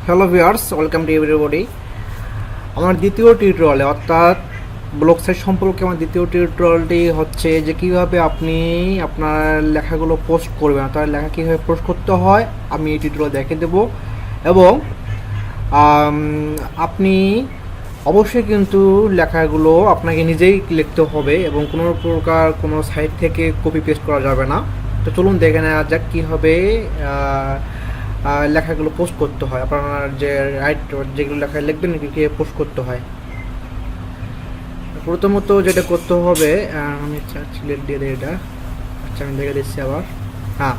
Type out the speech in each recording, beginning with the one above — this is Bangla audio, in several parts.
Hello viewers, welcome to everybody. আমার দ্বিতীয় টিউটোরিয়ালে অর্থাৎ ব্লগ সাইট সম্পর্কে আমার দ্বিতীয় টিউটোরিয়ালটি হচ্ছে যে কীভাবে আপনি আপনার লেখাগুলো পোস্ট করবেন, অর্থাৎ লেখা কীভাবে পোস্ট করতে হয় আমি এই টিউটোরিয়াল দেখে দেবো। এবং আপনি অবশ্যই কিন্তু লেখাগুলো আপনাকে নিজেই লিখতে হবে এবং কোনো প্রকার কোনো সাইট থেকে কপি পেস্ট করা যাবে না। তো চলুন দেখে নেওয়া যাক কীভাবে লেখাগুলো পোস্ট করতে হয়, আপনার যে যেগুলো লেখা লিখবেন কীভাবে পোস্ট করতে হয়। প্রথমত যেটা করতে হবে, আমি সিলেক্ট দিয়ে দিই এটা। আচ্ছা, আমি দেখে দিচ্ছি আবার। হ্যাঁ,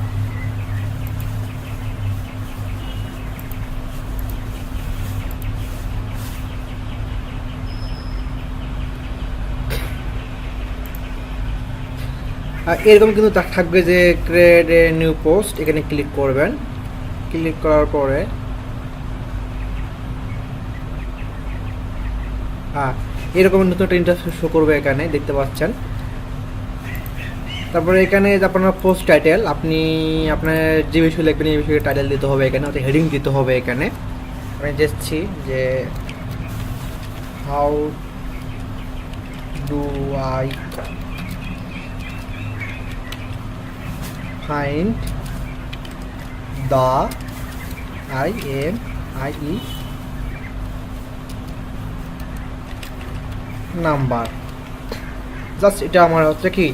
এরকম কিন্তু থাকবে যে ক্রিয়েট এ নিউ পোস্ট, এখানে ক্লিক করবেন। ক্লিক করার পরে হ্যাঁ, এরকম নতুন একটা ইন্টারফেস শো করবে, এখানে দেখতে পাচ্ছেন। তারপরে এখানে আপনার পোস্ট টাইটেল, আপনি আপনার যে বিষয় লিখবেন এই বিষয়ে টাইটেল দিতে হবে, এখানে অর্থাৎ হেডিং দিতে হবে। এখানে আমি দেখছি যে how do I find the IMIE number. Just এটা আমার হচ্ছে কি,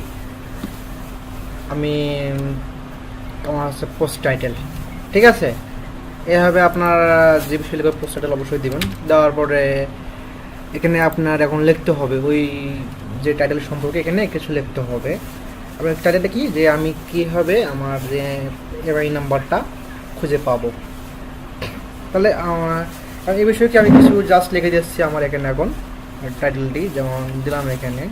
আমি আমার হচ্ছে পোস্ট টাইটেল। ঠিক আছে, এভাবে আপনার যে বিষয় লিখবে পোস্ট টাইটেল অবশ্যই দিবেন। দেওয়ার পরে এখানে আপনার এখন লিখতে হবে ওই যে টাইটেল সম্পর্কে এখানে কিছু লিখতে হবে। আপনার টাইটেলটা কি, যে আমি কীভাবে আমার যে এমআই নাম্বারটা খুঁজে পাবো। তাহলে এই বিষয়ে কি আমি কিছু জাস্ট লিখে দিচ্ছি আমার এখানে এখন টাইটেলটি, যেমন দিলাম এখানে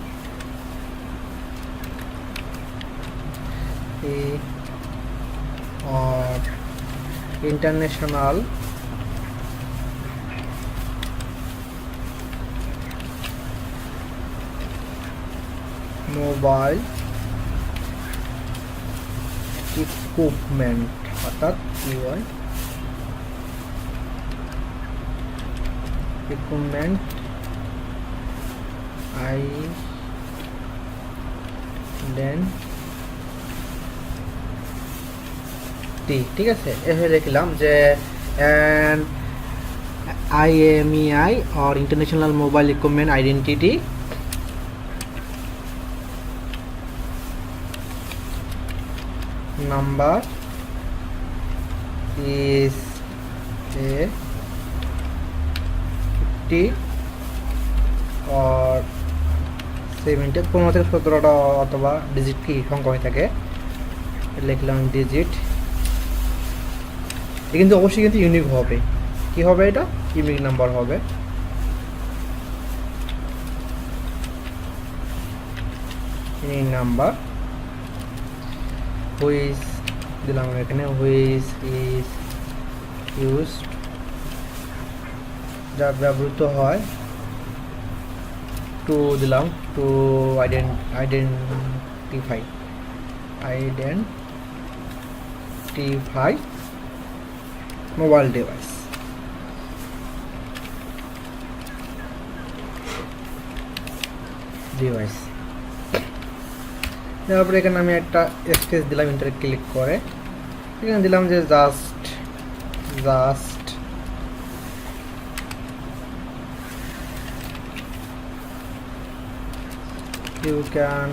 ইন্টারন্যাশনাল মোবাইল ইকুইপমেন্ট, অর্থাৎ ইকুইপমেন্ট আইডেন্টি। ঠিক আছে, এভাবে লিখলাম যে IMEI or International Mobile Equipment Identity number is a 50 or 70, 15 থেকে 17টা অথবা ডিজিট কি সংখ্যা হয়ে থাকে, লিখলাম ডিজিট। কিন্তু অবশ্যই কিন্তু ইউনিক হবে। কি হবে এটা? ইউনিক নাম্বার হবে। ইউনিক নাম্বার হুইচ দিলাম এখানে, হুইচ ইজ ইউজড, যা ব্যবহৃত হয়, টু দিলাম, টু আইডেন্টিফাই মোবাইল ডিভাইস। তারপরে এখানে আমি একটা স্পেস দিলাম, ইন্টারে ক্লিক করে এখানে দিলাম যে just you can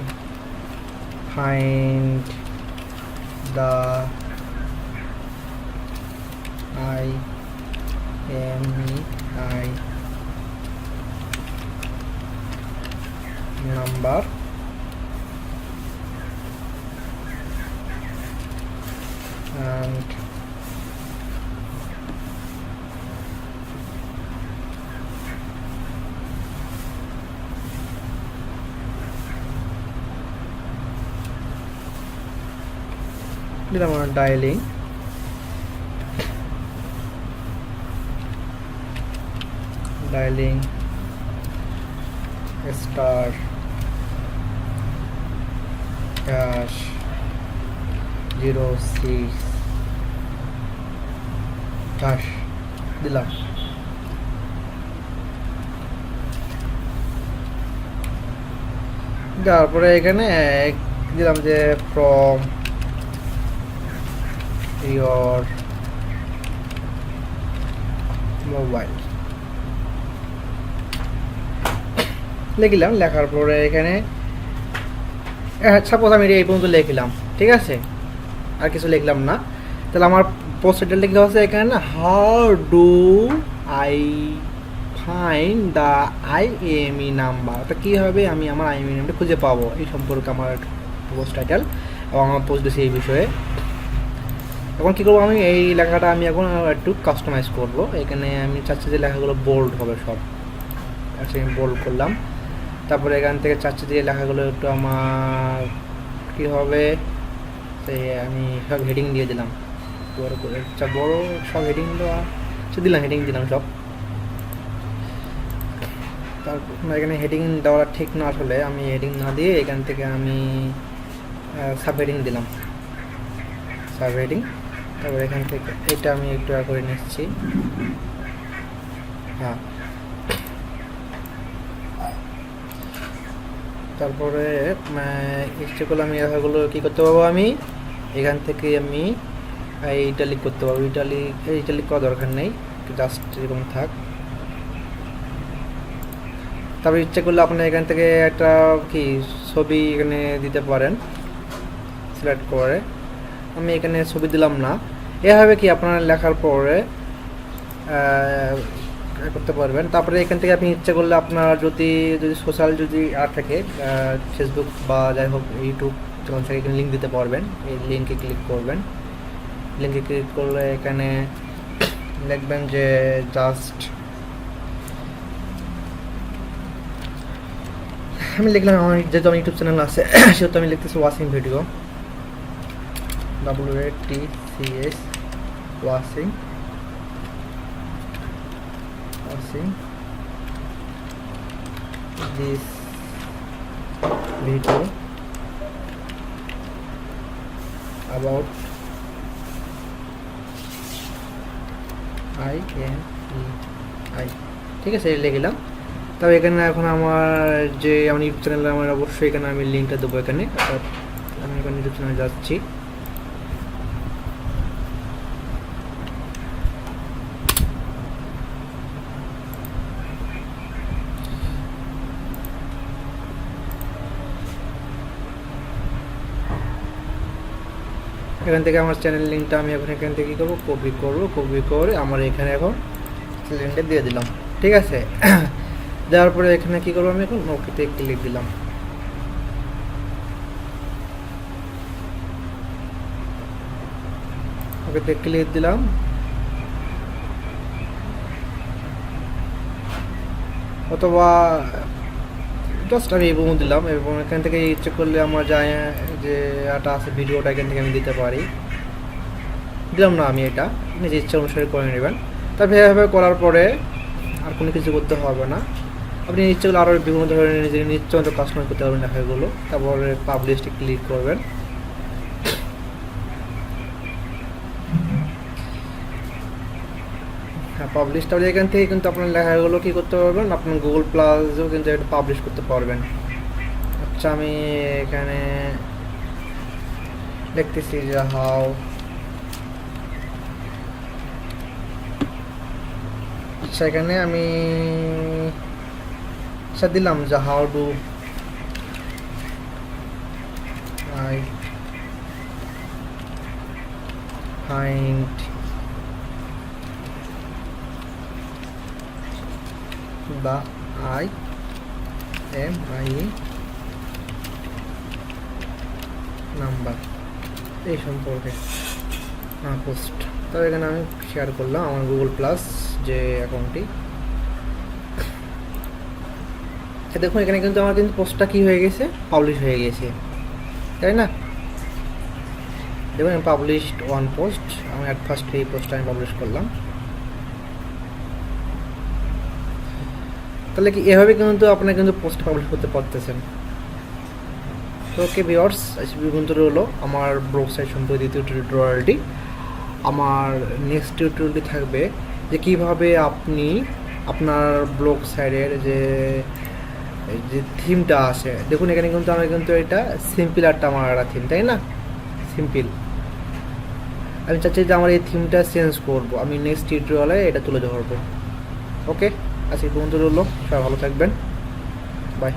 find the IMEI number and দিলাম আমার ডায়ালিং স্টার #06 # দিলাম। তারপরে এখানে দিলাম যে ফ্রম ইয়োর মোবাইল লিখলাম। লেখার পরে এখানে সাপোজ আমি এই পর্যন্ত লিখলাম, ঠিক আছে, আর কিছু লিখলাম না। তাহলে আমার পোস্ট টাইটেল লিখতে হচ্ছে এখানে না, how do I find the IME number. তো কী হবে, আমি আমার আইএমই নাম্বারটা খুঁজে পাবো, এই সম্পর্কে আমার পোস্ট টাইটেল এবং আমার পোস্ট দিয়েছি এই বিষয়ে। এখন কী করবো, আমি এই লেখাটা আমি এখন একটু কাস্টমাইজ করবো। এখানে আমি চাচ্ছি যে লেখাগুলো বোল্ড হবে সব, আচ্ছা আমি বোল্ড করলাম। তারপরে এখান থেকে চাচ্ছি যে লেখাগুলো একটু আমার কী হবে, সেই আমি সব হেডিং দিয়ে দিলাম বড় করে, বড় সব হেডিং দেওয়া দিলাম, হেডিং দিলাম সব। তারপর এখানে হেডিং দেওয়া ঠিক না আসলে, আমি হেডিং না দিয়ে এখান থেকে আমি সাব হেডিং দিলাম, সাব হেডিং। তারপর এখান থেকে এটা আমি একটু করে নিচ্ছি, হ্যাঁ। তারপরে ইচ্ছে করলে আমি লেখাগুলো কী করতে পারবো, আমি এখান থেকে আমি ইটালিক করতে পারবো। ইটালিক করা দরকার নেই, জাস্ট এরকম থাক। তারপর ইচ্ছে করলে আপনি এখান থেকে একটা কি ছবি এখানে দিতে পারেন, সিলেক্ট করে। আমি এখানে ছবি দিলাম না। এভাবে কি আপনার লেখার পরে করতে পারবেন। তারপরে এখান থেকে আপনি ইচ্ছে করলে আপনার যদি সোশ্যাল যদি আর থাকে, ফেসবুক বা যাই হোক ইউটিউব, তখন থেকে এখানে লিঙ্ক দিতে পারবেন। এই লিঙ্কে ক্লিক করবেন, লিঙ্কে ক্লিক করলে এখানে লিখবেন যে জাস্ট, আমি লিখলাম আমার যেহেতু আমার ইউটিউব চ্যানেল আছে সেহেতু আমি লিখতেছি watching video, WATCH watching this video about IMEI, ঠিক আছে, লিখলাম। তবে এখানে এখন আমার যে আমার ইউটিউব চ্যানেলে আমার অবশ্যই এখানে আমি লিঙ্কটা দেবো। এখানে আমি এখন ইউটিউব চ্যানেলে যাচ্ছি, এখান থেকে আমার চ্যানেল লিঙ্কটা আমি এখন এখান থেকে কী করবো, কপি করে আমার এখানে এখন লিঙ্কটা দিয়ে দিলাম, ঠিক আছে। দেওয়ার পরে এখানে কী করবো, আমি এখন ওকেতে ক্লিক দিলাম। ওকেতে ক্লিক দিলাম। অথবা জাস্ট আমি এবং দিলাম, এবং এখান থেকে ইচ্ছে করলে আমার যায় যে এটা আছে ভিডিওটা এখান থেকে আমি দিতে পারি, দিলাম না, আমি এটা নিজের ইচ্ছা অনুসারে করে নেবেন। তারপরে এভাবে করার পরে আর কোনো কিছু করতে হবে না। আপনি ইচ্ছে করলে আরও বিভিন্ন ধরনের নিজের ইচ্ছা মতো কাস্টমাইজ করতে পারবেন লেখাগুলো। তারপরে পাবলিশে ক্লিক করবেন। হ্যাঁ, পাবলিশ। তাহলে এখান থেকে কিন্তু আপনার লেখাগুলো কী করতে পারবেন, আপনার গুগল প্লাসেও কিন্তু এটা পাবলিশ করতে পারবেন। আচ্ছা, আমি এখানে লিখতেছি যে হাউ সেখানে আমি দিলাম যে how do I find the IMEI number, এই সম্পর্কে পোস্ট। তো এখানে আমি শেয়ার করলাম আমার গুগল প্লাস যে অ্যাকাউন্টটি। দেখুন এখানে কিন্তু আমার কিন্তু পোস্টটা কী হয়ে গেছে, পাবলিশ হয়ে গেছে, তাই না? দেখুন আমি পাবলিশড ওয়ান পোস্ট, আমি অ্যাট ফার্স্ট এই পোস্টটা আমি পাবলিশ করলাম। তাহলে কি এভাবে কিন্তু আপনারা কিন্তু পোস্ট পাবলিশ করতে পারতেছেন। তো ওকে ভিউয়ার্স, আজকে কিন্তু রইলো আমার ব্লগ সাইট সম্পর্কে দ্বিতীয় টিউটোরিয়ালটি। আমার নেক্সট টিউটোরিয়ালটি থাকবে যে কীভাবে আপনি আপনার ব্লগ সাইডের যে এই যে থিমটা আছে, দেখুন এখানে কিন্তু আমি কিন্তু এটা সিম্পল একটা আমার একটা থিম, তাই না? সিম্পল। আমি চাচ্ছি যে আমার এই থিমটা চেঞ্জ করব, আমি নেক্সট টিউটোরিয়ালে এটা তুলে ধরবো। ওকে, আজকে পর্যন্ত রইল, সবাই ভালো থাকবেন, বাই।